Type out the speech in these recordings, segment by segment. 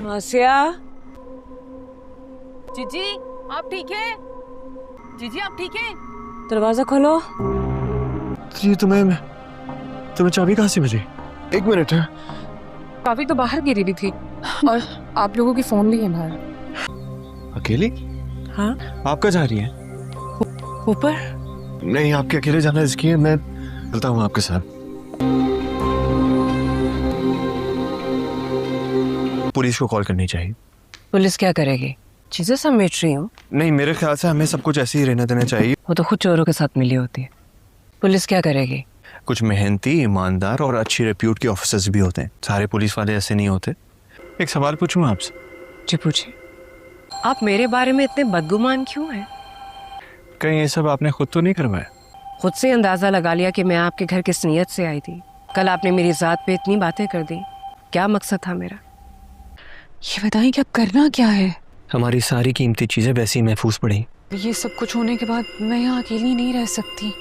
आसिया, जीजी आप ठीक है? जीजी आप ठीक है? दरवाजा खोलो। जी तुम्हें चाबी कहाँ से मिली? एक मिनट है। चाबी तो बाहर गिरी हुई थी और आप लोगों की फोन भी है बाहर। अकेली? हाँ, आप कहाँ जा रही हैं? ऊपर। नहीं, आपके अकेले जाना रिस्की है, मैं चलता हूँ आपके साथ। पुलिस को कॉल करनी चाहिए। पुलिस क्या करेगी? चीजें समेट रही हूँ। नहीं, मेरे ख्याल से हमें सब कुछ ऐसे ही रहने देना चाहिए। वो तो खुद चोरों के साथ मिली होती है। पुलिस क्या करेगी? कुछ मेहनती, ईमानदार और अच्छी रेप्यूट के ऑफिसर्स भी होते हैं। सारे पुलिस वाले ऐसे नहीं होते। एक सवाल पूछूं आपसे? जी पूछिए। आप मेरे बारे में इतने बदगुमान क्यों हैं? कहीं ये सब आपने खुद तो नहीं करवाया? खुद से अंदाजा लगा लिया कि मैं आपके घर किस नीयत से आई थी। कल आपने मेरी जात पे इतनी बातें कर दी, क्या मकसद था मेरा? ये बताएं कि अब करना क्या है? हमारी सारी कीमती चीजें वैसे ही महफूज पड़ी। ये सब कुछ होने के बाद मैं यहाँ अकेली नहीं रह सकती,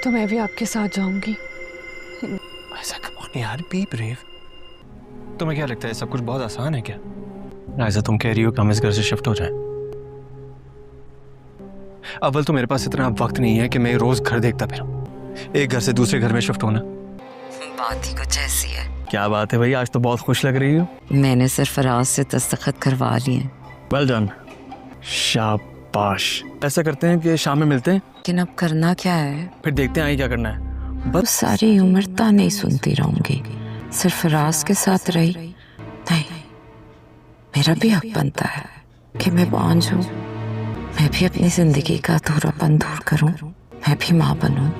तो मैं भी आपके साथ जाऊंगी। ऐसा कम ऑन यार, बी ब्रेव। तुम्हें क्या लगता है सब कुछ बहुत आसान है क्या? ऐसा तुम कह रही हो कि हम इस घर से शिफ्ट हो जाएं? अव्वल तो मेरे पास इतना वक्त नहीं है कि मैं रोज घर देखता फिरूं। एक घर से दूसरे घर में शिफ्ट होना बात ही कुछ ऐसी है। क्या बात है भाई, आज तो बहुत खुश लग रही हो। मैंने सिर्फ फराज से दस्तखत करवा लिए हैं। वेल डन, शाबाश। ऐसा करते हैं कि शाम में मिलते हैं, लेकिन अब करना क्या है? फिर देखते हैं आगे क्या करना है। बस सारी उम्र ताने सुनती रहूंगी, सिर्फ फराज के साथ रही नहीं। मेरा भी हक बनता है कि मैं बांझ हूँ, मैं भी अपनी जिंदगी का अधूरापन दूर करूं, मैं भी माँ बनूं।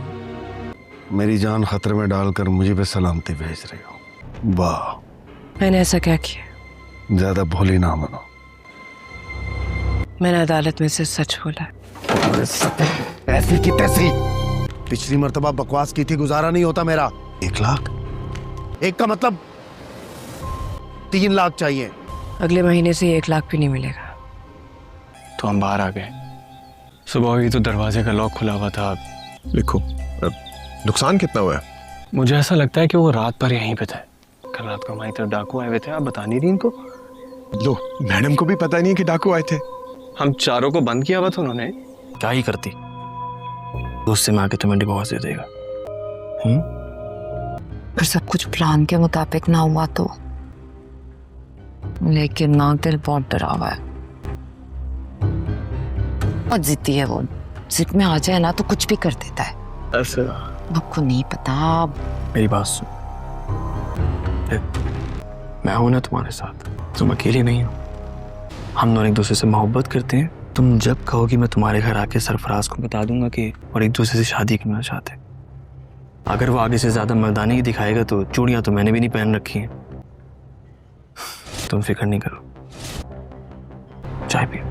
मेरी जान खतरे में डालकर मुझे पे सलामती भेज रही हो। वाह, मैंने ऐसा क्या किया? ज्यादा भोली ना बनो। मैंने अदालत में से सच बोला। ऐसी की तैसी। पिछली मर्तबा बकवास की थी, गुजारा नहीं होता मेरा। 1 लाख? एक का मतलब 3 लाख चाहिए। अगले महीने से 1 लाख भी नहीं मिलेगा। तो हम बाहर आ गए। सुबह हुई तो दरवाजे का लॉक खुला हुआ था। लिखो, नुकसान कितना हुआ है? मुझे ऐसा लगता है कि वो रात भर यहीं पे थे। कल रात को हमारी तरफ डाकू आए हुए थे। आप बता नहीं रही इनको? लो, मैडम को भी पता नहीं कि डाकू आए थे। हम चारों को बंद किया हुआ था उन्होंने। क्या ही करती, उससे मैं आके तुम्हें डिवोर्स दे देगा। फिर सब कुछ प्लान के मुताबिक ना हुआ तो, लेकिन ना दिल बहुत डरा हुआ है। बहुत जिद्दी है वो, जिद में आ जाए ना तो कुछ भी कर देता है। ऐसा? आपको नहीं पता। मेरी बात सुन, मैं हूं ना तुम्हारे साथ, तुम अकेले नहीं हो। हम दोनों एक दूसरे से मोहब्बत करते हैं। तुम जब कहोगी मैं तुम्हारे घर आके सरफराज को बता दूंगा कि और एक दूसरे से शादी करना चाहते हैं। अगर वो आगे से ज्यादा मर्दानी दिखाएगा तो चूड़ियां तो मैंने भी नहीं पहन रखी हैं। तुम फिक्र नहीं करो, चाय पियो।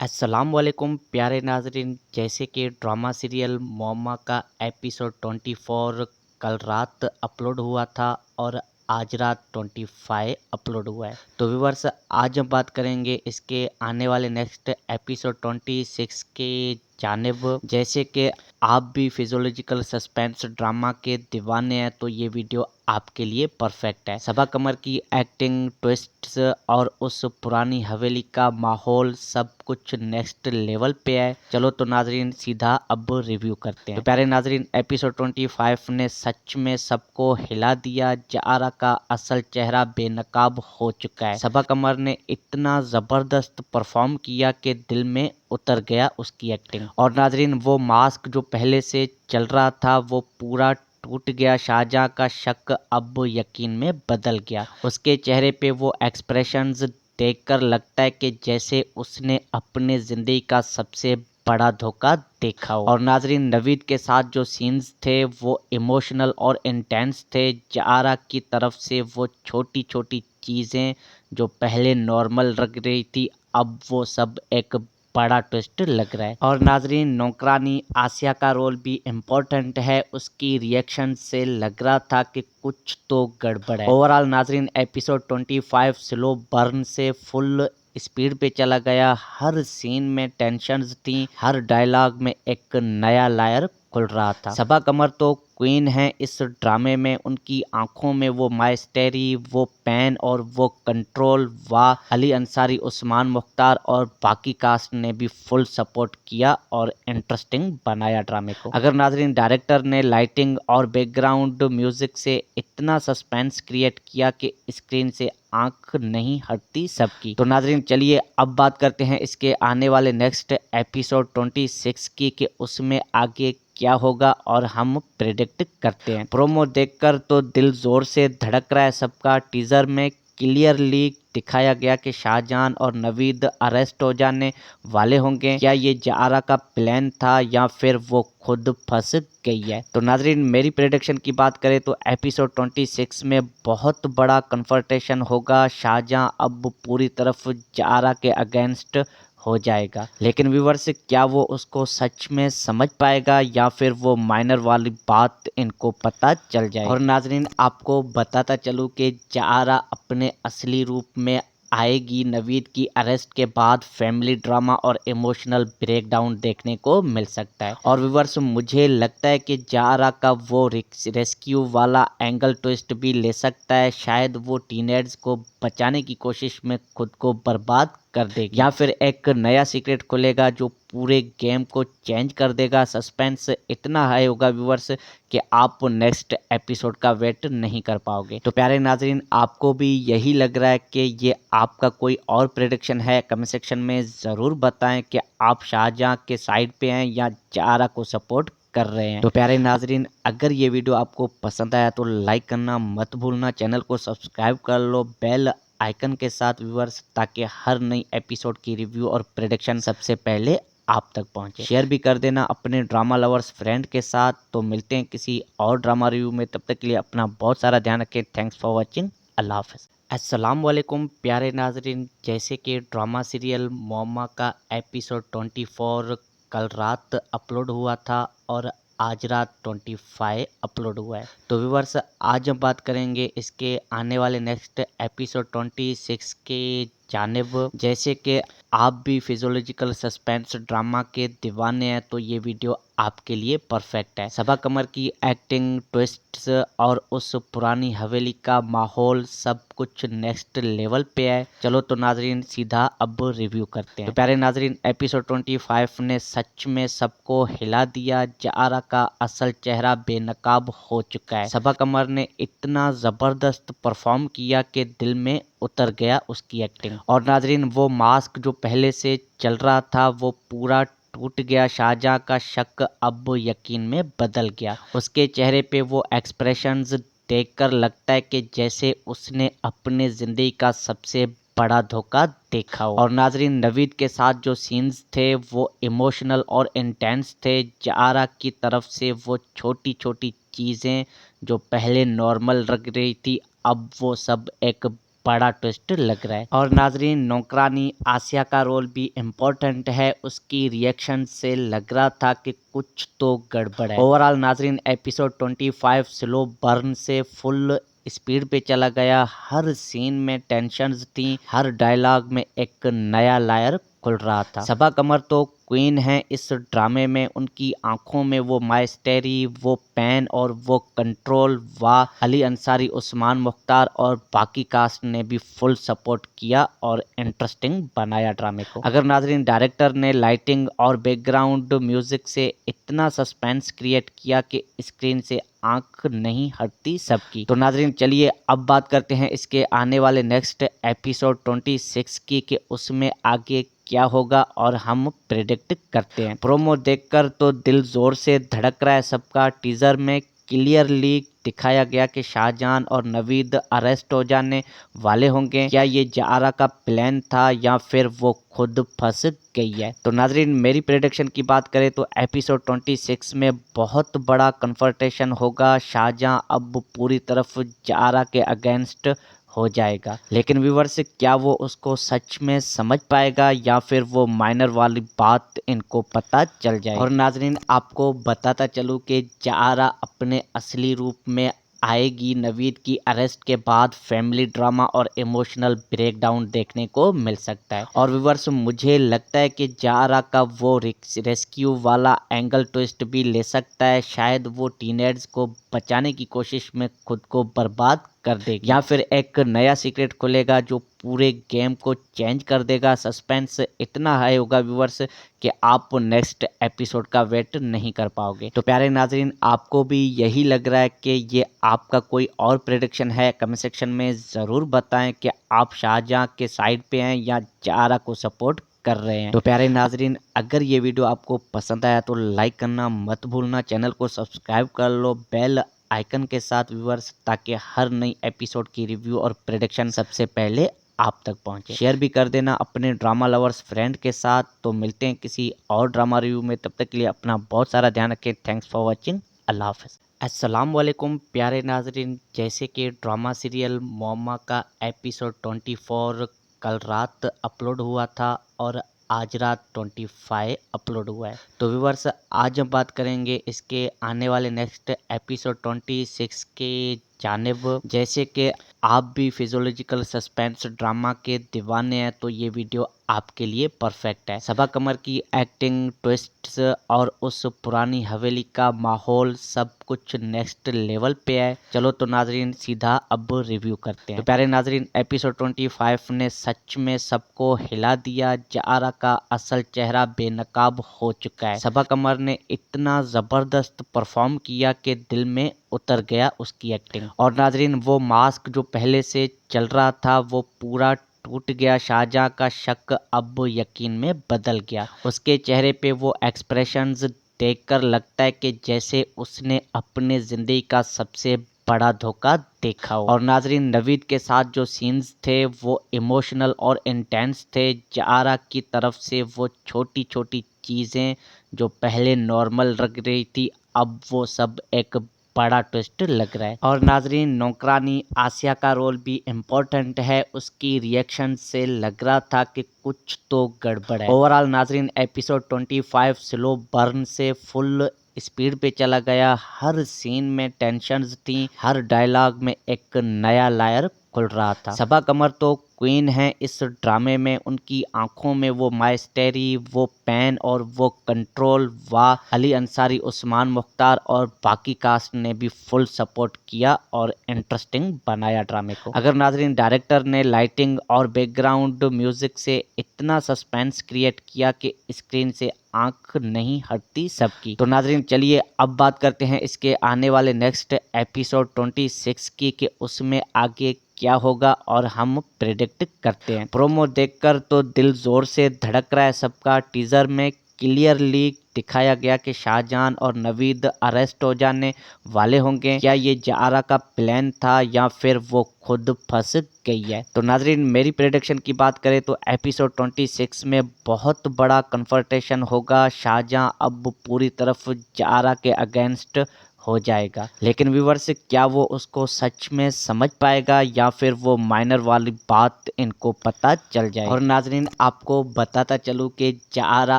अस्सलाम वालेकुम प्यारे नाजरीन। जैसे कि ड्रामा सीरियल मोहम्मा का एपिसोड 24 कल रात अपलोड हुआ था और आज रात 25 अपलोड हुआ है। तो व्यूवर्स, आज हम बात करेंगे इसके आने वाले नेक्स्ट एपिसोड 26 के जानिब। जैसे कि आप भी फिजियोलॉजिकल सस्पेंस ड्रामा के दीवाने हैं तो ये वीडियो आपके लिए परफेक्ट है। सबा कमर की एक्टिंग, ट्विस्ट्स और उस पुरानी हवेली का माहौल सब कुछ नेक्स्ट लेवल पे है। चलो तो नाजरीन सीधा अब रिव्यू करते हैं। तो प्यारे नाजरीन, एपिसोड 25 ने सच में सबको हिला दिया। जारा का असल चेहरा बेनकाब हो चुका है। सबा कमर ने इतना जबरदस्त परफॉर्म किया कि दिल में उतर गया उसकी एक्टिंग। और नाजरीन, वो मास्क जो पहले से चल रहा था वो पूरा टूट गया। शाहजहां का शक अब यकीन में बदल गया। उसके चेहरे पे वो एक्सप्रेशंस देखकर लगता है कि जैसे उसने अपने जिंदगी का सबसे बड़ा धोखा देखा हो। और नाजरीन, नवीद के साथ जो सीन्स थे वो इमोशनल और इंटेंस थे। जारा की तरफ से वो छोटी छोटी चीज़ें जो पहले नॉर्मल लग रही थी अब वो सब एक बड़ा ट्विस्ट लग रहा है। और नाजरीन, नौकरानी आसिया का रोल भी इम्पोर्टेंट है। उसकी रिएक्शन से लग रहा था कि कुछ तो गड़बड़ है। ओवरऑल नाजरीन, एपिसोड 25 स्लो बर्न से फुल स्पीड पे चला गया। हर सीन में टेंशन्स थी, हर डायलॉग में एक नया लायर खुल रहा था। सबा कमर तो क्वीन है इस ड्रामे में, उनकी आंखों में वो माइस्टेरी, वो पैन और वो कंट्रोल, वाह अली अंसारी, उस्मान मुख्तार और बाकी कास्ट ने भी फुल सपोर्ट किया और इंटरेस्टिंग बनाया ड्रामे को। अगर नाजरीन डायरेक्टर ने लाइटिंग और बैकग्राउंड म्यूजिक से इतना सस्पेंस क्रिएट किया कि स्क्रीन से आंख नहीं हटती सबकी, तो नाजरीन चलिए अब बात करते हैं इसके आने वाले नेक्स्ट एपिसोड 26 की कि उसमें आगे क्या होगा और हम प्रेडिक्ट करते हैं। प्रोमो देखकर तो दिल जोर से धड़क रहा है सबका। टीजर में क्लियरली दिखाया गया कि शाहजहां और नवीद अरेस्ट हो जाने वाले होंगे। क्या ये जारा का प्लान था या फिर वो खुद फंस गई है? तो नाजरीन मेरी प्रेडिक्शन की बात करें तो एपिसोड 26 में बहुत बड़ा कन्फर्टेशन होगा। शाहजहां अब पूरी तरफ जारा के अगेंस्ट हो जाएगा, लेकिन व्यूवर्स क्या वो उसको सच में समझ पाएगा या फिर वो माइनर वाली बात इनको पता चल जाएगी। और नाजरीन आपको बताता चलूँ कि जारा अपने असली रूप में आएगी। नवीद की अरेस्ट के बाद फैमिली ड्रामा और इमोशनल ब्रेकडाउन देखने को मिल सकता है। और व्यूवर्स मुझे लगता है कि जारा का वो रेस्क्यू वाला एंगल ट्विस्ट भी ले सकता है। शायद वो टीनेज को बचाने की कोशिश में खुद को बर्बाद कर देगी या फिर एक नया सीक्रेट खुलेगा जो पूरे गेम को चेंज कर देगा। सस्पेंस इतना हाई होगा व्यूवर्स कि आप नेक्स्ट एपिसोड का वेट नहीं कर पाओगे। तो प्यारे नाजरीन आपको भी यही लग रहा है कि ये आपका कोई और प्रेडिक्शन है? कमेंट सेक्शन में ज़रूर बताएं कि आप शाहजहां के साइड पे हैं या जारा को सपोर्ट कर रहे हैं। तो प्यारे नाजरीन अगर ये वीडियो आपको पसंद आया तो लाइक करना मत भूलना, चैनल को सब्सक्राइब कर लो बेल आइकन के साथ व्यूवर्स, ताकि हर नई एपिसोड की रिव्यू और प्रेडिक्शन सबसे पहले आप तक पहुंचे। शेयर भी कर देना अपने ड्रामा लवर्स फ्रेंड के साथ। तो मिलते हैं किसी और ड्रामा रिव्यू में, तब तक के लिए अपना बहुत सारा ध्यान रखें। थैंक्स फॉर वॉचिंग, अल्लाह हाफ़िज़। अस्सलाम वालेकुम प्यारे नाजरीन, जैसे कि ड्रामा सीरियल मोमा का एपिसोड 24 कल रात अपलोड हुआ था और आज रात 25 अपलोड हुआ है। तो व्यूवर्स आज हम बात करेंगे इसके आने वाले नेक्स्ट एपिसोड 26 के जानिब। जैसे कि आप भी फिजियोलॉजिकल सस्पेंस ड्रामा के दीवाने हैं तो ये वीडियो आपके लिए परफेक्ट है। सबा कमर की एक्टिंग, ट्विस्ट्स और उस पुरानी हवेली का माहौल सब कुछ नेक्स्ट लेवल पे है। चलो तो नाजरीन सीधा अब रिव्यू करते हैं। तो प्यारे नाजरीन एपिसोड 25 ने सच में सबको हिला दिया। जारा का असल चेहरा बेनकाब हो चुका है। सबा कमर ने इतना ज़बरदस्त परफॉर्म किया कि दिल में उतर गया उसकी एक्टिंग। और नाजरीन वो मास्क जो पहले से चल रहा था वो पूरा टूट गया। शाहजहां का शक अब यकीन में बदल गया। उसके चेहरे पे वो एक्सप्रेशंस देखकर लगता है कि जैसे उसने अपने जिंदगी का सबसे बड़ा धोखा देखा हो। और नाजरीन नवीद के साथ जो सीन्स थे वो इमोशनल और इंटेंस थे। जारा की तरफ से वो छोटी छोटी चीज़ें जो पहले नॉर्मल लग रही थी अब वो सब एक बड़ा ट्विस्ट लग रहा है। और नाजरीन नौकरानी आसिया का रोल भी इम्पोर्टेंट है। उसकी रिएक्शन से लग रहा था कि कुछ तो गड़बड़ है। ओवरऑल नाजरीन एपिसोड 25 स्लो बर्न से फुल स्पीड पे चला गया। हर सीन में टेंशन्स थी, हर डायलॉग में एक नया लायर खुल रहा था। सबा कमर तो क्वीन है इस ड्रामे में, उनकी आंखों में वो माइस्टेरी, वो पैन और वो कंट्रोल, वाह अली अंसारी, उस्मान मुख्तार और बाकी कास्ट ने भी फुल सपोर्ट किया और इंटरेस्टिंग बनाया ड्रामे को। अगर नाजरीन डायरेक्टर ने लाइटिंग और बैकग्राउंड म्यूजिक से इतना सस्पेंस क्रिएट किया कि स्क्रीन से आंख नहीं हटती सबकी, तो नाजरीन चलिए अब बात करते हैं इसके आने वाले नेक्स्ट एपिसोड 26 की कि उसमें आगे क्या होगा और हम प्रेडिक्ट करते हैं। प्रोमो देखकर तो दिल जोर से धड़क रहा है सबका। टीजर में क्लियरली दिखाया गया कि शाहजहां और नवीद अरेस्ट हो जाने वाले होंगे। क्या ये जारा का प्लान था या फिर वो खुद फंस गई है? तो नाजरीन मेरी प्रेडिक्शन की बात करें तो एपिसोड 26 में बहुत बड़ा कन्फर्टेशन होगा। शाहजहां अब पूरी तरफ जारा के अगेंस्ट हो जाएगा, लेकिन व्यूवर्स क्या वो उसको सच में समझ पाएगा या फिर वो माइनर वाली बात इनको पता चल जाएगी। और नाजरीन आपको बताता चलूँ कि जारा अपने असली रूप में आएगी नवीद की अरेस्ट के बाद फैमिली ड्रामा और इमोशनल ब्रेकडाउन देखने को मिल सकता है। और व्यूअर्स, मुझे लगता है कि जारा का वो रेस्क्यू वाला एंगल ट्विस्ट भी ले सकता है। शायद वो टीनेज को बचाने की कोशिश में खुद को बर्बाद कर देगी, या फिर एक नया सीक्रेट खुलेगा जो पूरे गेम को चेंज कर देगा। सस्पेंस इतना हाई होगा व्यूअर्स कि आप नेक्स्ट एपिसोड का वेट नहीं कर पाओगे। तो प्यारे नाजरीन, आपको भी यही लग रहा है कि ये आपका कोई और प्रेडिक्शन है? कमेंट सेक्शन में ज़रूर बताएं कि आप शाहजहां के साइड पे हैं या जारा को सपोर्ट कर रहे हैं। तो प्यारे नाजरीन, अगर ये वीडियो आपको पसंद आया तो लाइक करना मत भूलना, चैनल को सब्सक्राइब कर लो बेल आइकन के साथ व्यूअर्स, ताकि हर नई एपिसोड की रिव्यू और प्रेडिक्शन सबसे पहले आप तक पहुंचे। शेयर भी कर देना अपने ड्रामा लवर्स फ्रेंड के साथ। तो मिलते हैं किसी और ड्रामा रिव्यू में, तब तक के लिए अपना बहुत सारा ध्यान रखें। Thanks for watching. अल्लाह हाफ़िज़। अस्सलाम वालेकुम प्यारे नाजरीन, जैसे कि ड्रामा सीरियल मोमा का एपिसोड 24 कल रात अपलोड हुआ था और आज रात 25 अपलोड हुआ है। तो व्यूअर्स, आज हम बात करेंगे इसके आने वाले नेक्स्ट एपिसोड 26 के जानिब। जैसे कि आप भी फिजियोलॉजिकल सस्पेंस ड्रामा के दीवाने हैं तो ये वीडियो आपके लिए परफेक्ट है। सबा कमर की एक्टिंग, ट्विस्ट्स और उस पुरानी हवेली का माहौल सब कुछ नेक्स्ट लेवल पे है। चलो तो नाजरीन सीधा अब रिव्यू करते हैं। तो प्यारे नाजरीन, एपिसोड 25 ने सच में सबको हिला दिया। जारा का असल चेहरा बेनकाब हो चुका है। सबा कमर ने इतना ज़बरदस्त परफॉर्म किया कि दिल में उतर गया उसकी एक्टिंग। और नाजरीन, वो मास्क जो पहले से चल रहा था वो पूरा टूट गया। शाहजहां का शक अब यकीन में बदल गया। उसके चेहरे पे वो एक्सप्रेशंस देखकर लगता है कि जैसे उसने अपने जिंदगी का सबसे बड़ा धोखा देखा हो। और नाजरीन, नवीद के साथ जो सीन्स थे वो इमोशनल और इंटेंस थे। जारा की तरफ से वो छोटी छोटी चीज़ें जो पहले नॉर्मल लग रही थी, अब वो सब एक बड़ा ट्विस्ट लग रहा है। और नाजरीन, नौकरानी आसिया का रोल भी इम्पोर्टेंट है। उसकी रिएक्शन से लग रहा था कि कुछ तो गड़बड़ है। ओवरऑल नाजरीन, एपिसोड 25 स्लो बर्न से फुल स्पीड पे चला गया। हर सीन में टेंशन्स थी, हर डायलॉग में एक नया लायर खुल रहा था। सबा कमर तो क्वीन है इस ड्रामे में। उनकी आंखों में वो माइस्टेरी, वो पैन और वो कंट्रोल। वाह, अली अंसारी, उस्मान मुख्तार और बाकी कास्ट ने भी फुल सपोर्ट किया और इंटरेस्टिंग बनाया ड्रामे को। अगर नाजरीन डायरेक्टर ने लाइटिंग और बैकग्राउंड म्यूजिक से इतना सस्पेंस क्रिएट किया कि स्क्रीन से आंख नहीं हटती सबकी। तो नाजरीन चलिए अब बात करते हैं इसके आने वाले नेक्स्ट एपिसोड 26 की, कि उसमें आगे क्या होगा और हम प्रेडिक्ट करते हैं। प्रोमो देखकर तो दिल जोर से धड़क रहा है सबका। टीजर में क्लियरली दिखाया गया कि शाहजहां और नवीद अरेस्ट हो जाने वाले होंगे। क्या ये जारा का प्लान था या फिर वो खुद फंस गई है? तो नाजरीन, मेरी प्रेडिक्शन की बात करें तो एपिसोड 26 में बहुत बड़ा कन्फ्रंटेशन होगा। शाहजहां अब पूरी तरफ जारा के अगेंस्ट हो जाएगा, लेकिन व्यूअर्स, क्या वो उसको सच में समझ पाएगा या फिर वो माइनर वाली बात इनको पता चल जाए? और नाजरीन, आपको बताता चलूँ कि जारा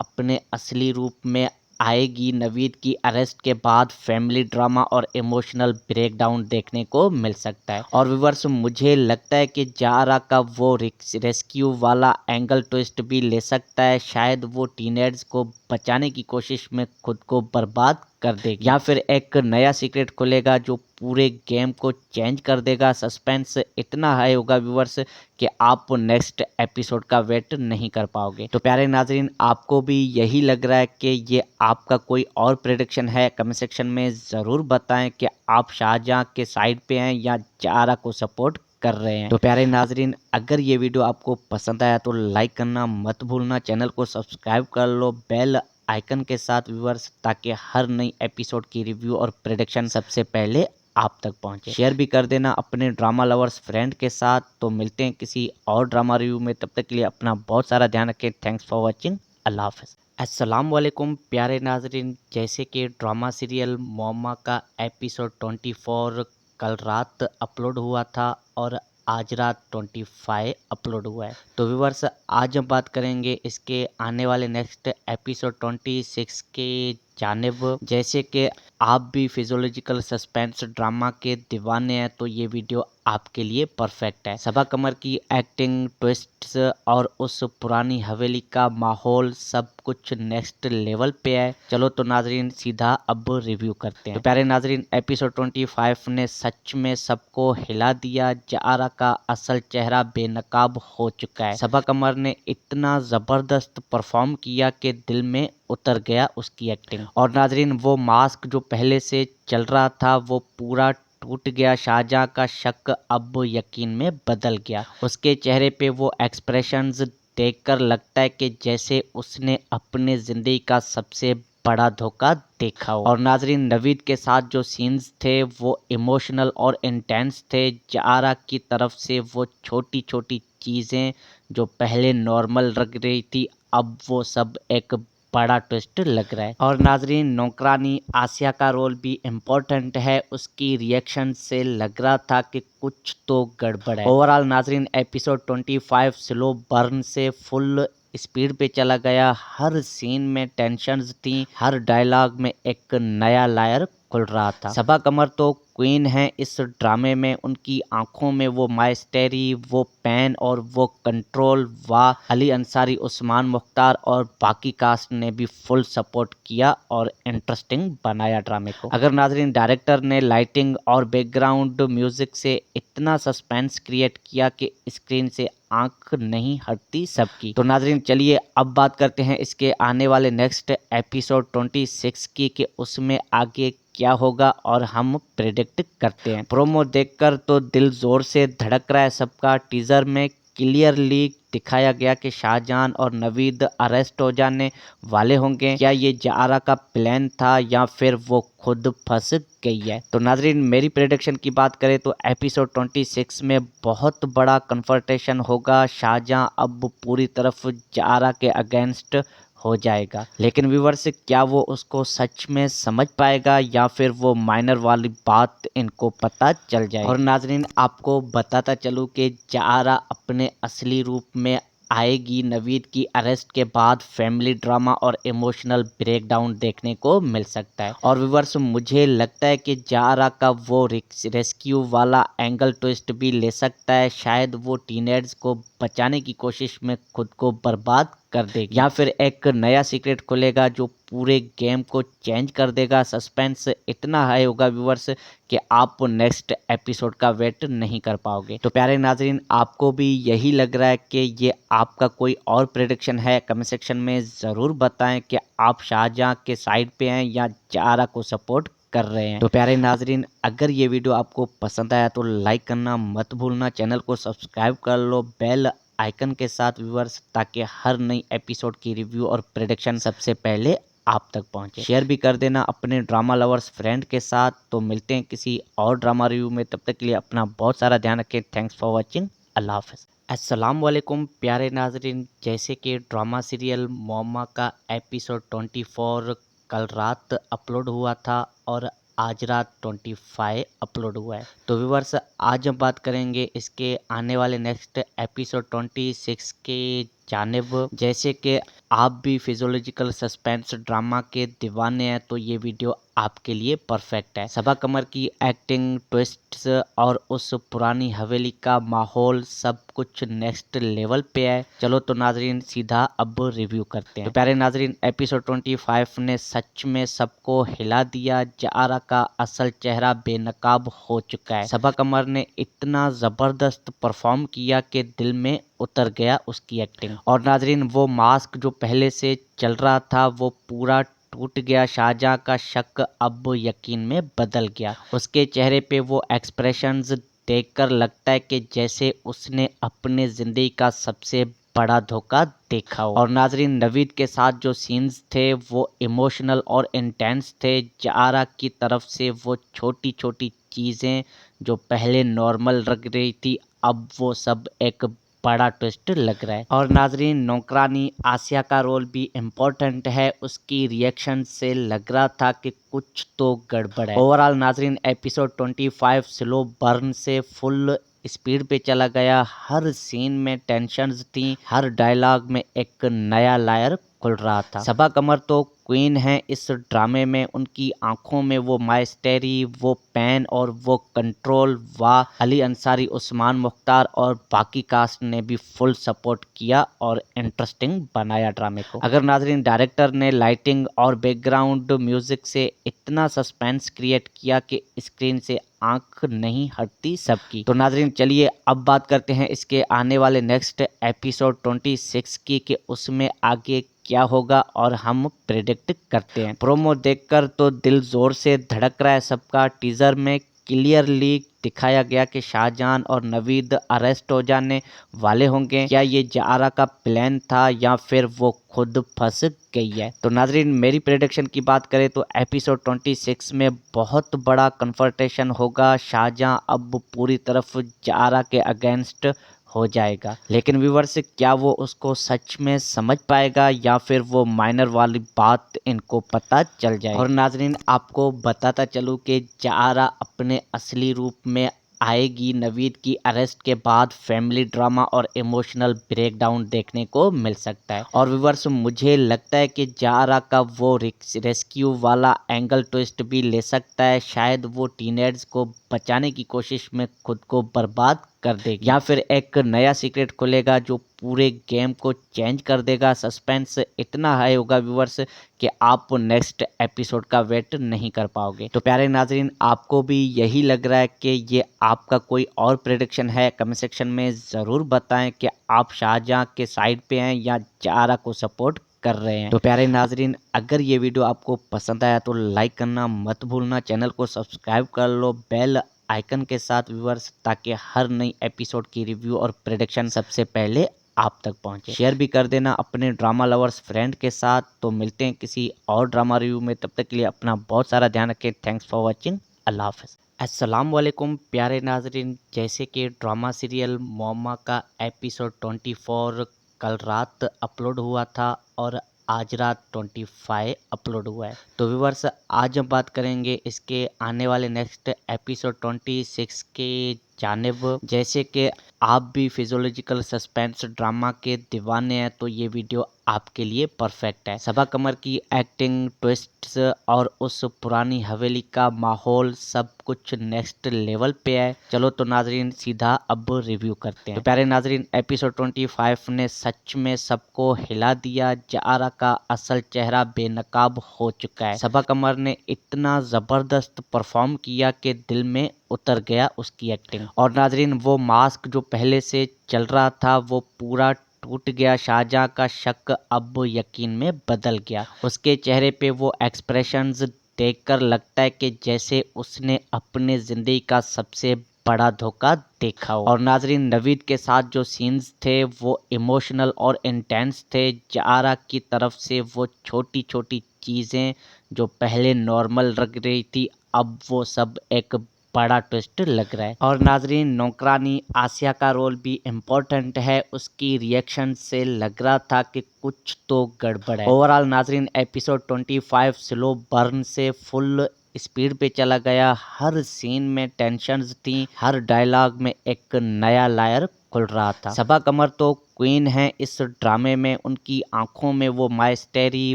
अपने असली रूप में आएगी नवीद की अरेस्ट के बाद फैमिली ड्रामा और इमोशनल ब्रेकडाउन देखने को मिल सकता है। और व्यूअर्स, मुझे लगता है कि जारा का वो रेस्क्यू वाला एंगल ट्विस्ट भी ले सकता है। शायद वो टीनेज को बचाने की कोशिश में खुद को बर्बाद कर देगी, या फिर एक नया सीक्रेट खुलेगा जो पूरे गेम को चेंज कर देगा। सस्पेंस इतना हाई होगा व्यूअर्स कि आप नेक्स्ट एपिसोड का वेट नहीं कर पाओगे। तो प्यारे नाजरीन, आपको भी यही लग रहा है कि ये आपका कोई और प्रेडिक्शन है? कमेंट सेक्शन में ज़रूर बताएं कि आप शाहजहां के साइड पे हैं या जारा को सपोर्ट कर रहे हैं। तो प्यारे नाजरीन, अगर ये वीडियो आपको पसंद आया तो लाइक करना मत भूलना, चैनल को सब्सक्राइब कर लो बेल आइकन के साथ व्यूअर्स, ताकि हर नई एपिसोड की रिव्यू और प्रेडिक्शन सबसे पहले आप तक पहुंचे। शेयर भी कर देना अपने ड्रामा लवर्स फ्रेंड के साथ। तो मिलते हैं किसी और ड्रामा रिव्यू में, तब तक के लिए अपना बहुत सारा ध्यान रखें। Thanks for watching. अल्लाह हाफ़िज़। अस्सलाम वालेकुम प्यारे नाजरीन, जैसे कि ड्रामा सीरियल मोमा का एपिसोड 24 कल रात अपलोड हुआ था और आज रात 25 अपलोड हुआ है। तो व्यूअर्स, आज हम बात करेंगे इसके आने वाले नेक्स्ट एपिसोड 26 के जानिब। जैसे कि आप भी फिजियोलॉजिकल सस्पेंस ड्रामा के दीवाने हैं तो ये वीडियो आपके लिए परफेक्ट है। सबा कमर की एक्टिंग, ट्विस्ट्स और उस पुरानी हवेली का माहौल सब कुछ नेक्स्ट लेवल पे है। चलो तो नाजरीन सीधा अब रिव्यू करते हैं। तो प्यारे नाजरीन, एपिसोड 25 ने सच में सबको हिला दिया। जारा का असल चेहरा बेनकाब हो चुका है। सबा कमर ने इतना जबरदस्त परफॉर्म किया कि दिल में उतर गया उसकी एक्टिंग। और नाजरीन, वो मास्क जो पहले से चल रहा था वो पूरा टूट गया। शाहजहां का शक अब यकीन में बदल गया। उसके चेहरे पे वो एक्सप्रेशंस देखकर लगता है कि जैसे उसने अपने जिंदगी का सबसे बड़ा धोखा देखा हो। और नाजरीन, नवीद के साथ जो सीन्स थे वो इमोशनल और इंटेंस थे। जारा की तरफ से वो छोटी छोटी चीजें जो पहले नॉर्मल लग रही थी अब वो सब एक बड़ा ट्विस्ट लग रहा है। और नाजरीन, नौकरानी आसिया का रोल भी इम्पोर्टेंट है। उसकी रिएक्शन से लग रहा था कि कुछ तो गड़बड़ है। ओवरऑल नाजरीन, एपिसोड 25 स्लो बर्न से फुल स्पीड पे चला गया। हर सीन में टेंशन्स थी, हर डायलॉग में एक नया लायर खुल रहा था। सबा कमर तो क्वीन है इस ड्रामे में। उनकी आंखों में वो माइस्टेरी, वो पेन और वो कंट्रोल। वाह, अली अंसारी, उस्मान मुख्तार और बाकी कास्ट ने भी फुल सपोर्ट किया और इंटरेस्टिंग बनाया ड्रामे को। अगर नाजरीन डायरेक्टर ने लाइटिंग और बैकग्राउंड म्यूजिक से इतना सस्पेंस क्रिएट किया कि स्क्रीन से आंख नहीं हटती सबकी। तो नाजरीन चलिए अब बात करते हैं इसके आने वाले नेक्स्ट एपिसोड 26 की कि उसमें आगे क्या होगा और हम प्रेडिक्ट करते हैं। प्रोमो देखकर तो दिल जोर से धड़क रहा है सबका। टीजर में क्लियरली दिखाया गया कि शाहजहां और नवीद अरेस्ट हो जाने वाले होंगे। क्या ये जारा का प्लान था या फिर वो खुद फंस गई है? तो नाजरीन, मेरी प्रेडिक्शन की बात करें तो एपिसोड 26 में बहुत बड़ा कन्फर्टेशन होगा। शाहजहां अब पूरी तरफ जारा के अगेंस्ट हो जाएगा, लेकिन व्यूवर्स क्या वो उसको सच में समझ पाएगा या फिर वो माइनर वाली बात इनको पता चल जाएगी। और नाजरीन, आपको बताता चलूं कि जारा अपने असली रूप में आएगी। नवीद की अरेस्ट के बाद फैमिली ड्रामा और इमोशनल ब्रेकडाउन देखने को मिल सकता है। और व्यूवर्स, मुझे लगता है कि जारा का वो रेस्क्यू वाला एंगल ट्विस्ट भी ले सकता है। शायद वो टीनेजर्स को बचाने की कोशिश में खुद को बर्बाद कर देगी या फिर एक नया सीक्रेट खुलेगा जो पूरे गेम को चेंज कर देगा। सस्पेंस इतना हाई होगा व्यूवर्स कि आप नेक्स्ट एपिसोड का वेट नहीं कर पाओगे। तो प्यारे नाजरीन, आपको भी यही लग रहा है कि ये आपका कोई और प्रेडिक्शन है? कमेंट सेक्शन में ज़रूर बताएं कि आप शाहजहां के साइड पे हैं या जारा को सपोर्ट कर रहे हैं। तो प्यारे नाजरीन, अगर ये वीडियो आपको पसंद आया तो लाइक करना मत भूलना, चैनल को सब्सक्राइब कर लो बेल आइकन के साथ व्यूअर्स, ताकि हर नई एपिसोड की रिव्यू और प्रेडिक्शन सबसे पहले आप तक पहुंचे। शेयर भी कर देना अपने ड्रामा लवर्स फ्रेंड के साथ। तो मिलते हैं किसी और ड्रामा रिव्यू में, तब तक के लिए अपना बहुत सारा ध्यान रखें। Thanks for watching. अल्लाह हाफ़िज़। अस्सलाम वालेकुम प्यारे नाजरीन, जैसे कि ड्रामा सीरियल मोमा का एपिसोड 24 कल रात अपलोड हुआ था और आज रात 25 अपलोड हुआ है। तो व्यूवर्स, आज हम बात करेंगे इसके आने वाले नेक्स्ट एपिसोड 26 के जानिब। जैसे कि आप भी फिजियोलॉजिकल सस्पेंस ड्रामा के दीवाने हैं तो ये वीडियो आपके लिए परफेक्ट है। सबा कमर की एक्टिंग, ट्विस्ट्स और उस पुरानी हवेली का माहौल सब कुछ नेक्स्ट लेवल पे है। चलो तो नाजरीन सीधा अब रिव्यू करते हैं। तो प्यारे नाजरीन, एपिसोड 25 ने सच में सबको हिला दिया। जारा का असल चेहरा बेनकाब हो चुका है। सबा कमर ने इतना जबरदस्त परफॉर्म किया कि दिल में उतर गया उसकी एक्टिंग। और नाजरीन, वो मास्क जो पहले से चल रहा था वो पूरा टूट गया। शाहजहां का शक अब यकीन में बदल गया। उसके चेहरे पे वो एक्सप्रेशंस देखकर लगता है कि जैसे उसने अपने जिंदगी का सबसे बड़ा धोखा देखा हो। और नाजरीन, नवीद के साथ जो सीन्स थे वो इमोशनल और इंटेंस थे। जारा की तरफ से वो छोटी छोटी चीजें जो पहले नॉर्मल लग रही थी अब वो सब एक बड़ा ट्विस्ट लग रहा है। और नाजरीन, नौकरानी आसिया का रोल भी इम्पोर्टेंट है। उसकी रिएक्शन से लग रहा था कि कुछ तो गड़बड़ है। ओवरऑल नाजरीन, एपिसोड 25 स्लो बर्न से फुल स्पीड पे चला गया। हर सीन में टेंशन्स थी, हर डायलॉग में एक नया लायर खुल रहा था। सबा कमर तो क्वीन है इस ड्रामे में, उनकी आंखों में वो माइस्टेरी, वो पैन और वो कंट्रोल, वाह। अली अंसारी, उस्मान मुख्तार और बाकी कास्ट ने भी फुल सपोर्ट किया और इंटरेस्टिंग बनाया ड्रामे को। अगर नाजरीन डायरेक्टर ने लाइटिंग और बैकग्राउंड म्यूजिक से इतना सस्पेंस क्रिएट किया कि स्क्रीन से आंख नहीं हटती सबकी, तो नाजरीन चलिए अब बात करते हैं इसके आने वाले नेक्स्ट एपिसोड 26 की कि उसमें आगे क्या होगा और हम प्रेडिक्ट करते हैं। प्रोमो देखकर तो दिल जोर से धड़क रहा है सबका। टीजर में क्लियरली दिखाया गया कि शाहजहां और नवीद अरेस्ट हो जाने वाले होंगे। क्या ये जारा का प्लान था या फिर वो खुद फंस गई है? तो नाजरीन मेरी प्रेडिक्शन की बात करें तो एपिसोड 26 में बहुत बड़ा कन्फर्टेशन होगा। शाहजहां अब पूरी तरफ जारा के अगेंस्ट हो जाएगा, लेकिन व्यूवर्स क्या वो उसको सच में समझ पाएगा या फिर वो माइनर वाली बात इनको पता चल जाएगी। और नाजरीन आपको बताता चलूँ कि जारा अपने असली रूप में आएगी नवीद की अरेस्ट के बाद। फैमिली ड्रामा और इमोशनल ब्रेकडाउन देखने को मिल सकता है। और व्यूवर्स मुझे लगता है कि जारा का वो रेस्क्यू वाला एंगल ट्विस्ट भी ले सकता है। शायद वो टीनेज को बचाने की कोशिश में खुद को बर्बाद कर देगी या फिर एक नया सीक्रेट खुलेगा जो पूरे गेम को चेंज कर देगा। सस्पेंस इतना हाई होगा व्यूवर्स कि आप नेक्स्ट एपिसोड का वेट नहीं कर पाओगे। तो प्यारे नाजरीन आपको भी यही लग रहा है कि ये आपका कोई और प्रेडिक्शन है? कमेंट सेक्शन में ज़रूर बताएं कि आप शाहजहां के साइड पे हैं या जारा को सपोर्ट कर रहे हैं। तो प्यारे नाजरीन अगर ये वीडियो आपको पसंद आया तो लाइक करना मत भूलना, चैनल को सब्सक्राइब कर लो बेल आइकन के साथ व्यूअर्स, ताकि हर नई एपिसोड की रिव्यू और प्रेडिक्शन सबसे पहले आप तक पहुंचे। शेयर भी कर देना अपने ड्रामा लवर्स फ्रेंड के साथ। तो मिलते हैं किसी और ड्रामा रिव्यू में, तब तक के लिए अपना बहुत सारा ध्यान रखें। थैंक्स फॉर वॉचिंग, अल्लाह हाफ़िज़। अस्सलाम वालेकुम प्यारे नाजरीन, जैसे कि ड्रामा सीरियल मोमा का एपिसोड 24 कल रात अपलोड हुआ था और आज रात 25 अपलोड हुआ है। तो व्यूवर्स आज हम बात करेंगे इसके आने वाले नेक्स्ट एपिसोड 26 के जानिब। जैसे कि आप भी फिजियोलॉजिकल सस्पेंस ड्रामा के दीवाने हैं तो ये वीडियो आपके लिए परफेक्ट है। सबा कमर की एक्टिंग, ट्विस्ट्स और उस पुरानी हवेली का माहौल सब कुछ नेक्स्ट लेवल पे है। चलो तो नाजरीन सीधा अब रिव्यू करते हैं। तो प्यारे नाजरीन एपिसोड 25 ने सच में सबको हिला दिया। जारा का असल चेहरा बेनकाब हो चुका है। सबा कमर ने इतना ज़बरदस्त परफॉर्म किया कि दिल में उतर गया उसकी एक्टिंग। और नाजरीन वो मास्क जो पहले से चल रहा था वो पूरा टूट गया। शाहजहां का शक अब यकीन में बदल गया। उसके चेहरे पे वो एक्सप्रेशंस देखकर लगता है कि जैसे उसने अपने जिंदगी का सबसे बड़ा धोखा देखा हो। और नाजरीन नवीद के साथ जो सीन्स थे वो इमोशनल और इंटेंस थे। जारा की तरफ से वो छोटी छोटी चीज़ें जो पहले नॉर्मल लग रही थी अब वो सब एक बड़ा ट्विस्ट लग रहा है। और नाजरीन नौकरानी आसिया का रोल भी इम्पोर्टेंट है। उसकी रिएक्शन से लग रहा था कि कुछ तो गड़बड़ है। ओवरऑल नाजरीन एपिसोड 25 स्लो बर्न से फुल स्पीड पे चला गया। हर सीन में टेंशन्स थी, हर डायलॉग में एक नया लायर खुल रहा था। सबा कमर तो क्वीन है इस ड्रामे में, उनकी आंखों में वो माइस्टेरी,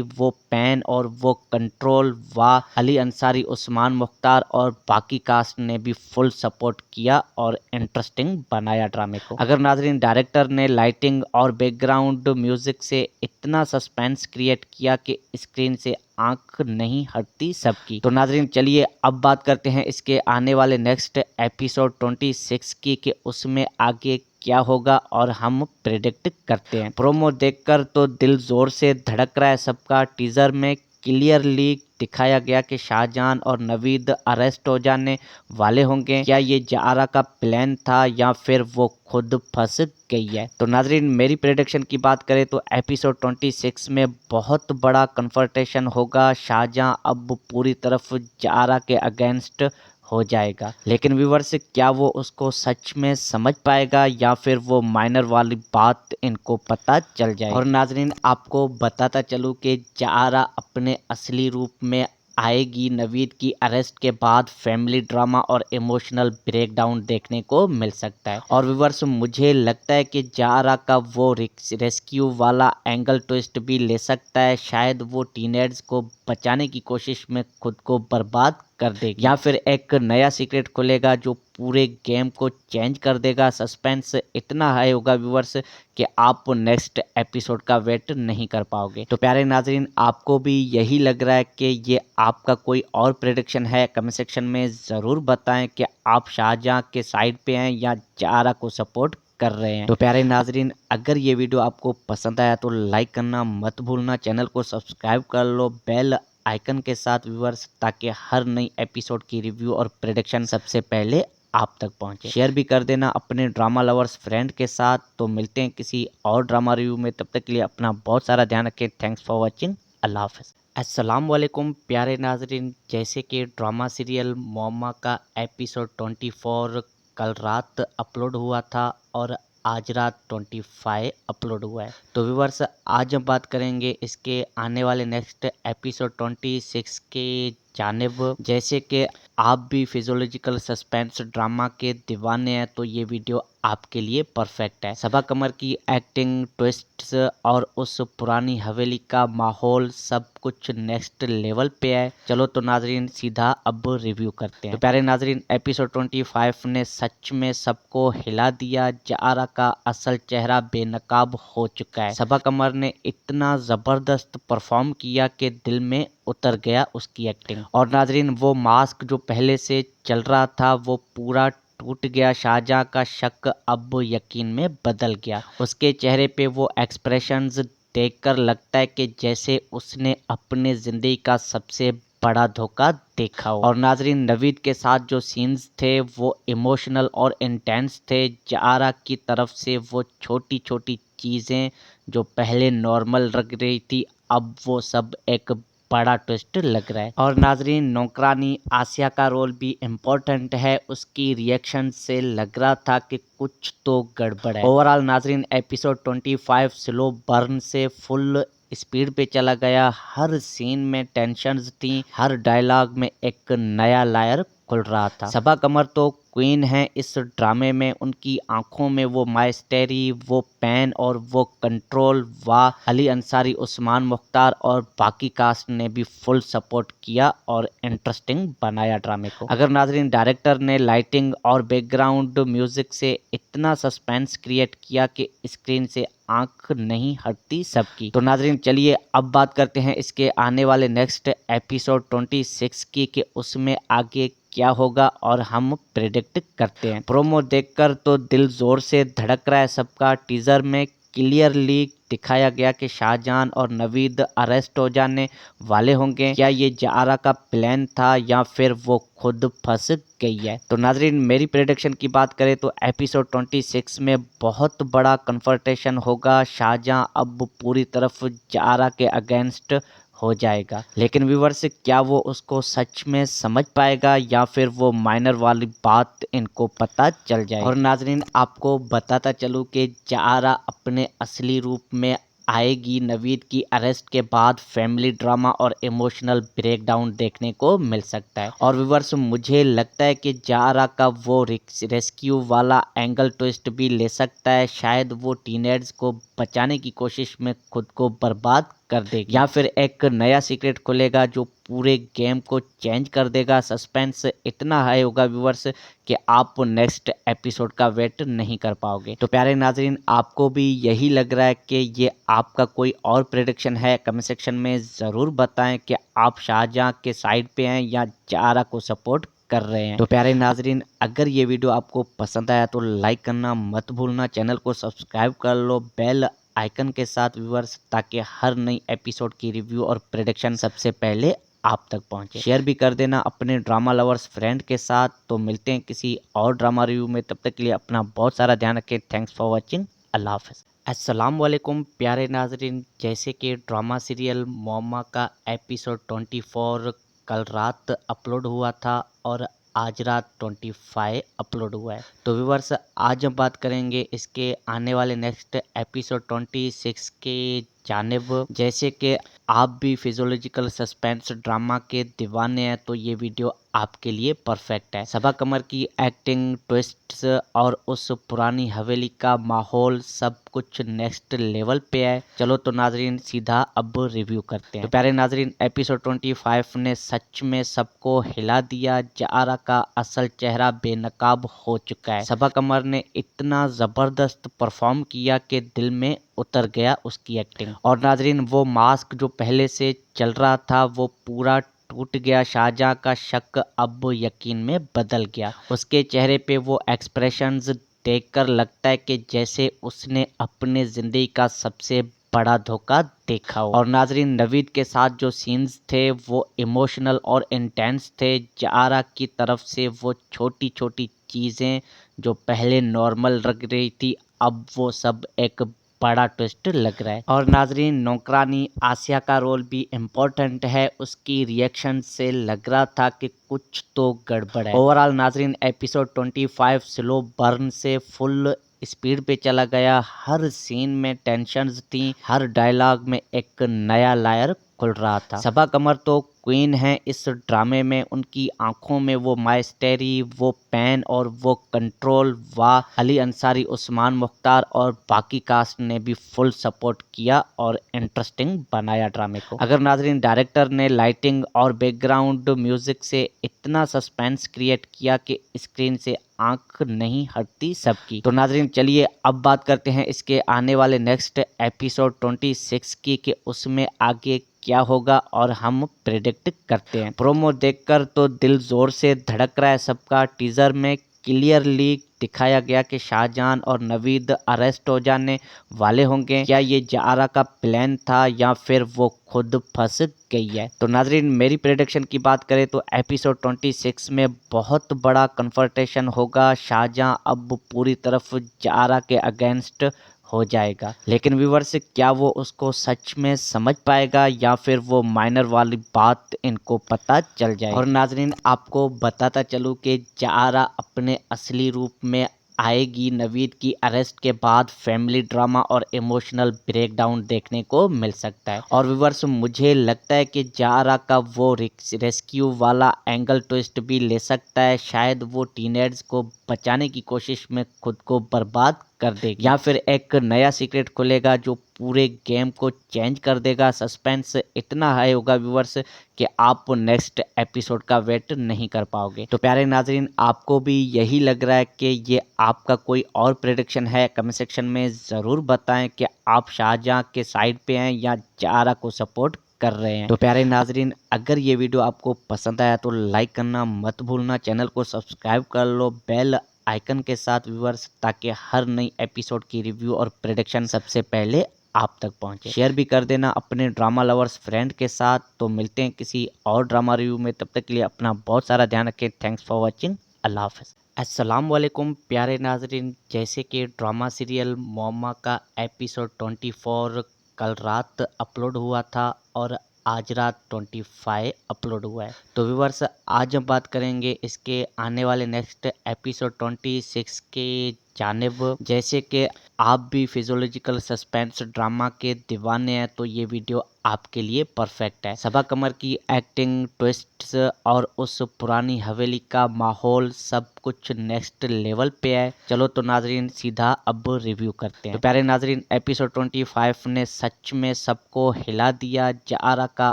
वो पैन और वो कंट्रोल, वाह। अली अंसारी, उस्मान मुख्तार और बाकी कास्ट ने भी फुल सपोर्ट किया और इंटरेस्टिंग बनाया ड्रामे को। अगर नाजरीन डायरेक्टर ने लाइटिंग और बैकग्राउंड म्यूजिक से इतना सस्पेंस क्रिएट किया कि स्क्रीन से आंख नहीं हटती सबकी, तो नाजरीन चलिए अब बात करते हैं इसके आने वाले नेक्स्ट एपिसोड 26 की कि उसमें आगे क्या होगा और हम प्रेडिक्ट करते हैं। प्रोमो देखकर तो दिल जोर से धड़क रहा है सबका। टीजर में क्लियरली दिखाया गया कि शाहजहां और नवीद अरेस्ट हो जाने वाले होंगे। क्या ये जारा का प्लान था या फिर वो खुद फंस गई है? तो नाजरीन मेरी प्रेडिक्शन की बात करें तो एपिसोड 26 में बहुत बड़ा कन्फर्टेशन होगा। शाहजहां अब पूरी तरफ जारा के अगेंस्ट हो जाएगा, लेकिन व्यूवर्स क्या वो उसको सच में समझ पाएगा या फिर वो माइनर वाली बात इनको पता चल जाएगी। और नाजरीन आपको बताता चलूँ कि जारा अपने असली रूप में आएगी नवीद की अरेस्ट के बाद फैमिली ड्रामा और इमोशनल ब्रेकडाउन देखने को मिल सकता है। और व्यूअर्स, मुझे लगता है कि जारा का वो रेस्क्यू वाला एंगल ट्विस्ट भी ले सकता है। शायद वो टीनेजर्स को बचाने की कोशिश में खुद को बर्बाद कर देगी, या फिर एक नया सीक्रेट खुलेगा जो पूरे गेम को चेंज कर देगा। सस्पेंस इतना हाई होगा व्यूअर्स कि आप नेक्स्ट एपिसोड का वेट नहीं कर पाओगे। तो प्यारे नाजरीन, आपको भी यही लग रहा है कि ये आपका कोई और प्रेडिक्शन है? कमेंट सेक्शन में ज़रूर बताएं कि आप शाहजहां के साइड पे हैं या जारा को सपोर्ट कर रहे हैं। तो प्यारे नाजरीन, अगर ये वीडियो आपको पसंद आया तो लाइक करना मत भूलना, चैनल को सब्सक्राइब कर लो बेल आइकन के साथ व्यूअर्स, ताकि हर नई एपिसोड की रिव्यू और प्रेडिक्शन सबसे पहले आप तक पहुंचे। शेयर भी कर देना अपने ड्रामा लवर्स फ्रेंड के साथ। तो मिलते हैं किसी और ड्रामा रिव्यू में, तब तक के लिए अपना बहुत सारा ध्यान रखें। Thanks for watching. अल्लाह हाफ़िज़। अस्सलाम वालेकुम प्यारे नाजरीन, जैसे कि ड्रामा सीरियल मोमा का एपिसोड 24 कल रात अपलोड हुआ था और आज रात 25 अपलोड हुआ है। तो व्यूअर्स, आज हम बात करेंगे इसके आने वाले नेक्स्ट एपिसोड 26 के जानिब। जैसे कि आप भी फिजियोलॉजिकल सस्पेंस ड्रामा के दीवाने हैं तो ये वीडियो आपके लिए परफेक्ट है। सबा कमर की एक्टिंग, ट्विस्ट्स और उस पुरानी हवेली का माहौल सब कुछ नेक्स्ट लेवल पे है। चलो तो नाजरीन सीधा अब रिव्यू करते हैं। तो प्यारे नाजरीन, एपिसोड 25 ने सच में सबको हिला दिया। जारा का असल चेहरा बेनकाब हो चुका है। सबा कमर ने इतना ज़बरदस्त परफॉर्म किया कि दिल में उतर गया उसकी एक्टिंग। और नाजरीन, वो मास्क जो पहले से चल रहा था वो पूरा टूट गया। शाहजहां का शक अब यकीन में बदल गया। उसके चेहरे पे वो एक्सप्रेशंस देखकर लगता है कि जैसे उसने अपने जिंदगी का सबसे बड़ा धोखा देखा हो। और नाजरीन, नवीद के साथ जो सीन्स थे वो इमोशनल और इंटेंस थे। जारा की तरफ से वो छोटी छोटी चीज़ें जो पहले नॉर्मल लग रही थी, अब वो सब एक बड़ा ट्विस्ट लग रहा है। और नाजरीन, नौकरानी आसिया का रोल भी इम्पोर्टेंट है। उसकी रिएक्शन से लग रहा था कि कुछ तो गड़बड़ है। ओवरऑल नाजरीन, एपिसोड 25 स्लो बर्न से फुल स्पीड पे चला गया। हर सीन में टेंशन्स थी, हर डायलॉग में एक नया लायर खुल रहा था। सबा कमर तो क्वीन है इस ड्रामे में। उनकी आंखों में वो माइस्टेरी, वो पेन और वो कंट्रोल। वाह, अली अंसारी, उस्मान मुख्तार और बाकी कास्ट ने भी फुल सपोर्ट किया और इंटरेस्टिंग बनाया ड्रामे को। अगर नाजरीन डायरेक्टर ने लाइटिंग और बैकग्राउंड म्यूजिक से इतना सस्पेंस क्रिएट किया कि स्क्रीन से आंख नहीं हटती सबकी। तो नाजरीन, चलिए अब बात करते हैं इसके आने वाले नेक्स्ट एपिसोड 26 की कि उसमें आगे क्या होगा और हम प्रेडिक्ट करते हैं। प्रोमो देखकर तो दिल जोर से धड़क रहा है सबका। टीजर में क्लियरली दिखाया गया कि शाहजहां और नवीद अरेस्ट हो जाने वाले होंगे। क्या ये जारा का प्लान था या फिर वो खुद फंस गई है? तो नाजरीन, मेरी प्रेडिक्शन की बात करें तो एपिसोड 26 में बहुत बड़ा कन्फर्टेशन होगा। शाहजहां अब पूरी तरफ जारा के अगेंस्ट हो जाएगा, लेकिन व्यूवर्स, क्या वो उसको सच में समझ पाएगा या फिर वो माइनर वाली बात इनको पता चल जाए? और नाजरीन, आपको बताता चलूं कि जारा अपने असली रूप में आएगी नवीद की अरेस्ट के बाद फैमिली ड्रामा और इमोशनल ब्रेकडाउन देखने को मिल सकता है। और व्यूअर्स, मुझे लगता है कि जारा का वो रेस्क्यू वाला एंगल ट्विस्ट भी ले सकता है। शायद वो टीनेजर्स को बचाने की कोशिश में खुद को बर्बाद कर देगी, या फिर एक नया सीक्रेट खुलेगा जो पूरे गेम को चेंज कर देगा। सस्पेंस इतना हाई होगा व्यूअर्स कि आप नेक्स्ट एपिसोड का वेट नहीं कर पाओगे। तो प्यारे नाजरीन, आपको भी यही लग रहा है कि ये आपका कोई और प्रेडिक्शन है? कमेंट सेक्शन में ज़रूर बताएं कि आप शाहजहां के साइड पे हैं या जारा को सपोर्ट कर रहे हैं। तो प्यारे नाजरीन, अगर ये वीडियो आपको पसंद आया तो लाइक करना मत भूलना, चैनल को सब्सक्राइब कर लो बेल आइकन के साथ व्यूअर्स, ताकि हर नई एपिसोड की रिव्यू और प्रेडिक्शन सबसे पहले आप तक पहुंचे। शेयर भी कर देना अपने ड्रामा लवर्स फ्रेंड के साथ। तो मिलते हैं किसी और ड्रामा रिव्यू में, तब तक के लिए अपना बहुत सारा ध्यान रखें। Thanks for watching. अल्लाह हाफ़िज़। अस्सलाम वालेकुम प्यारे नाजरीन, जैसे कि ड्रामा सीरियल मोमा का एपिसोड 24 कल रात अपलोड हुआ था और आज रात 25 अपलोड हुआ है। तो व्यूअर्स, आज हम बात करेंगे इसके आने वाले नेक्स्ट एपिसोड 26 के जानिब। जैसे कि आप भी फिजियोलॉजिकल सस्पेंस ड्रामा के दीवाने हैं तो ये वीडियो आपके लिए परफेक्ट है। सबा कमर की एक्टिंग, ट्विस्ट्स और उस पुरानी हवेली का माहौल सब कुछ नेक्स्ट लेवल पे है। चलो तो नाजरीन सीधा अब रिव्यू करते हैं। तो प्यारे नाजरीन, एपिसोड 25 ने सच में सबको हिला दिया। जारा का असल चेहरा बेनकाब हो चुका है। सबा कमर ने इतना जबरदस्त परफॉर्म किया कि दिल में उतर गया उसकी एक्टिंग। और नाजरीन, वो मास्क जो पहले से चल रहा था वो पूरा टूट गया। शाहजहां का शक अब यकीन में बदल गया। उसके चेहरे पे वो एक्सप्रेशंस देखकर लगता है कि जैसे उसने अपने जिंदगी का सबसे बड़ा धोखा देखा हो। और नाजरीन, नवीद के साथ जो सीन्स थे वो इमोशनल और इंटेंस थे। जारा की तरफ से वो छोटी छोटी चीज़ें जो पहले नॉर्मल लग रही थी अब वो सब एक बड़ा ट्विस्ट लग रहा है। और नाजरीन, नौकरानी आसिया का रोल भी इम्पोर्टेंट है। उसकी रिएक्शन से लग रहा था कि कुछ तो गड़बड़ है। ओवरऑल नाजरीन, एपिसोड 25 स्लो बर्न से फुल स्पीड पे चला गया। हर सीन में टेंशन्स थी, हर डायलॉग में एक नया लायर खुल रहा था। सबा कमर तो क्वीन है इस ड्रामे में। उनकी आंखों में वो माइस्टेरी, वो पेन और वो कंट्रोल। वाह, अली अंसारी, उस्मान मुख्तार और बाकी कास्ट ने भी फुल सपोर्ट किया और इंटरेस्टिंग बनाया ड्रामे को। अगर नाजरीन डायरेक्टर ने लाइटिंग और बैकग्राउंड म्यूजिक से इतना सस्पेंस क्रिएट किया कि स्क्रीन से आंख नहीं हटती सबकी। तो नाजरीन चलिए अब बात करते हैं इसके आने वाले नेक्स्ट एपिसोड 26 की कि उसमें आगे क्या होगा और हम प्रेडिक्ट करते हैं। प्रोमो देखकर तो दिल जोर से धड़क रहा है सबका। टीजर में क्लियरली दिखाया गया कि शाहजहां और नवीद अरेस्ट हो जाने वाले होंगे। क्या ये जारा का प्लान था या फिर वो खुद फंस गई है? तो नाजरीन, मेरी प्रेडिक्शन की बात करें तो एपिसोड 26 में बहुत बड़ा कन्फर्टेशन होगा। शाहजहां अब पूरी तरफ जारा के अगेंस्ट हो जाएगा, लेकिन व्यूवर्स क्या वो उसको सच में समझ पाएगा या फिर वो माइनर वाली बात इनको पता चल जाए। और नाजरीन, आपको बताता चलूँ कि जारा अपने असली रूप में आएगी। नवीद की अरेस्ट के बाद फैमिली ड्रामा और इमोशनल ब्रेकडाउन देखने को मिल सकता है। और व्यूवर्स, मुझे लगता है कि जारा का वो रेस्क्यू वाला एंगल ट्विस्ट भी ले सकता है। शायद वो टीनेजर्स को बचाने की कोशिश में खुद को बर्बाद कर देगी या फिर एक नया सीक्रेट खुलेगा जो पूरे गेम को चेंज कर देगा। सस्पेंस इतना हाई होगा व्यूवर्स कि आप नेक्स्ट एपिसोड का वेट नहीं कर पाओगे। तो प्यारे नाजरीन, आपको भी यही लग रहा है कि ये आपका कोई और प्रेडिक्शन है? कमेंट सेक्शन में ज़रूर बताएं कि आप शाहजहां के साइड पे हैं या जारा को सपोर्ट कर रहे हैं। तो प्यारे नाजरीन, अगर ये वीडियो आपको पसंद आया तो लाइक करना मत भूलना, चैनल को सब्सक्राइब कर लो बेल आइकन के साथ व्यूवर्स, ताकि हर नई एपिसोड की रिव्यू और प्रेडिक्शन सबसे पहले आप तक पहुंचे। शेयर भी कर देना अपने ड्रामा लवर्स फ्रेंड के साथ। तो मिलते हैं किसी और ड्रामा रिव्यू में, तब तक के लिए अपना बहुत सारा ध्यान रखें। Thanks for watching. अल्लाह हाफ़िज़। अस्सलाम वालेकुम प्यारे नाजरीन, जैसे कि ड्रामा सीरियल मोमा का एपिसोड 24 कल रात अपलोड हुआ था और आज रात 25 अपलोड हुआ है। तो व्यूवर्स, आज हम बात करेंगे इसके आने वाले नेक्स्ट एपिसोड 26 के जानिब। जैसे कि आप भी फिजियोलॉजिकल सस्पेंस ड्रामा के दीवाने हैं तो ये वीडियो आपके लिए परफेक्ट है। सबा कमर की एक्टिंग, ट्विस्ट्स और उस पुरानी हवेली का माहौल सब कुछ नेक्स्ट लेवल पे है। चलो तो नाजरीन सीधा अब रिव्यू करते हैं। तो प्यारे नाजरीन, एपिसोड 25 ने सच में सबको हिला दिया। जारा का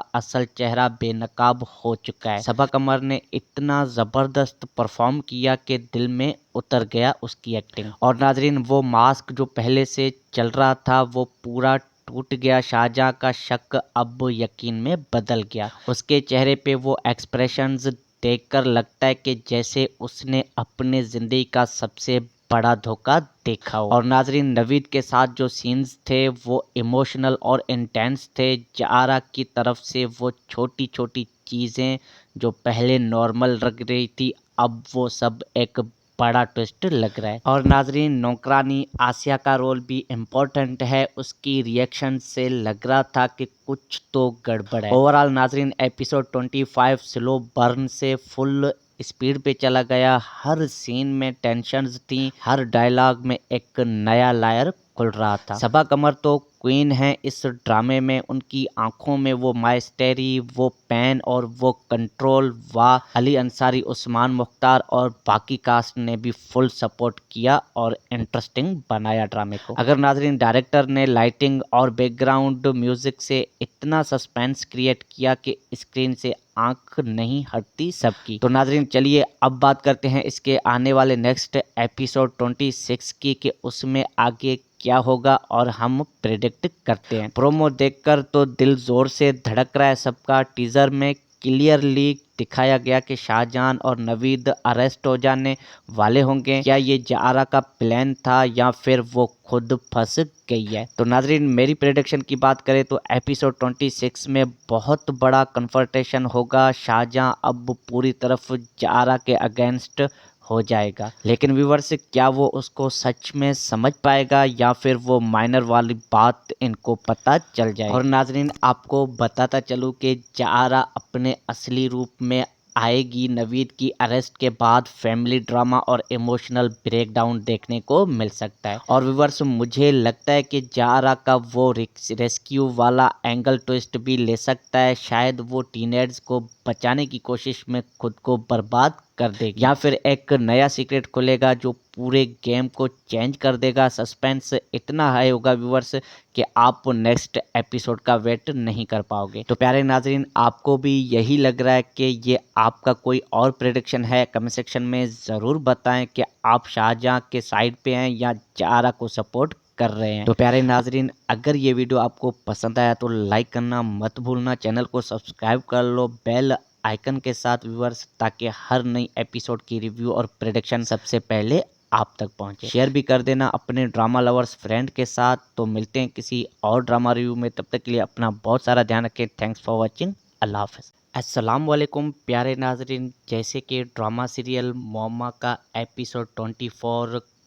असल चेहरा बेनकाब हो चुका है। सबा कमर ने इतना जबरदस्त परफॉर्म किया कि दिल में उतर गया उसकी एक्टिंग। और नाजरीन, वो मास्क जो पहले से चल रहा था वो पूरा टूट गया। शाहजहां का शक अब यकीन में बदल गया। उसके चेहरे पे वो एक्सप्रेशंस देखकर लगता है कि जैसे उसने अपने जिंदगी का सबसे बड़ा धोखा देखा हो। और नाजरीन, नवीद के साथ जो सीन्स थे वो इमोशनल और इंटेंस थे। जारा की तरफ से वो छोटी छोटी चीज़ें जो पहले नॉर्मल लग रही थी अब वो सब एक बड़ा ट्विस्ट लग रहा है। और नाजरीन, नौकरानी आसिया का रोल भी इम्पोर्टेंट है। उसकी रिएक्शन से लग रहा था कि कुछ तो गड़बड़ है। ओवरऑल नाजरीन, एपिसोड 25 स्लो बर्न से फुल स्पीड पे चला गया। हर सीन में टेंशन्स थी, हर डायलॉग में एक नया लायर खुल रहा था। सबा कमर तो क्वीन है इस ड्रामे में, उनकी आंखों में वो माइस्टेरी, वो पेन और वो कंट्रोल। वाह, अली अंसारी, उस्मान मुख्तार और बाकी कास्ट ने भी फुल सपोर्ट किया और इंटरेस्टिंग बनाया ड्रामे को। अगर नाजरीन डायरेक्टर ने लाइटिंग और बैकग्राउंड म्यूजिक से इतना सस्पेंस क्रिएट किया कि स्क्रीन से आंख नहीं हटती सबकी, तो नाजरीन चलिए अब बात करते हैं इसके आने वाले नेक्स्ट एपिसोड 26 की कि उसमें आगे क्या होगा और हम प्रेडिक्ट करते हैं। प्रोमो देखकर तो दिल जोर से धड़क रहा है सबका। टीजर में क्लियरली दिखाया गया कि शाहजहां और नवीद अरेस्ट हो जाने वाले होंगे। क्या ये जारा का प्लान था या फिर वो खुद फंस गई है? तो नाजरीन मेरी प्रेडिक्शन की बात करें तो एपिसोड 26 में बहुत बड़ा कन्फर्टेशन होगा। शाहजहां अब पूरी तरफ जारा के अगेंस्ट हो जाएगा, लेकिन व्यूवर्स क्या वो उसको सच में समझ पाएगा या फिर वो माइनर वाली बात इनको पता चल जाए। और नाजरीन आपको बताता चलूँ कि जारा अपने असली रूप में आएगी नवीद की अरेस्ट के बाद। फैमिली ड्रामा और इमोशनल ब्रेकडाउन देखने को मिल सकता है। और व्यूवर्स मुझे लगता है कि जारा का वो रेस्क्यू वाला एंगल ट्विस्ट भी ले सकता है। शायद वो टीनेज को बचाने की कोशिश में खुद को बर्बाद कर देगी या फिर एक नया सीक्रेट खुलेगा जो पूरे गेम को चेंज कर देगा। सस्पेंस इतना हाई होगा व्यूवर्स कि आप नेक्स्ट एपिसोड का वेट नहीं कर पाओगे। तो प्यारे नाजरीन आपको भी यही लग रहा है कि ये आपका कोई और प्रेडिक्शन है? कमेंट सेक्शन में ज़रूर बताएं कि आप शाहजहां के साइड पे हैं या जारा को सपोर्ट कर रहे हैं। तो प्यारे नाजरीन अगर ये वीडियो आपको पसंद आया तो लाइक करना मत भूलना, चैनल को सब्सक्राइब कर लो बेल आइकन के साथ व्यूअर्स, ताकि हर नई एपिसोड की रिव्यू और प्रेडिक्शन सबसे पहले आप तक पहुंचे। शेयर भी कर देना अपने ड्रामा लवर्स फ्रेंड के साथ। तो मिलते हैं किसी और ड्रामा रिव्यू में, तब तक के लिए अपना बहुत सारा ध्यान रखें। थैंक्स फॉर वॉचिंग, अल्लाह हाफ़िज़। अस्सलाम वालेकुम प्यारे नाजरीन, जैसे कि ड्रामा सीरियल मोमा का एपिसोड 24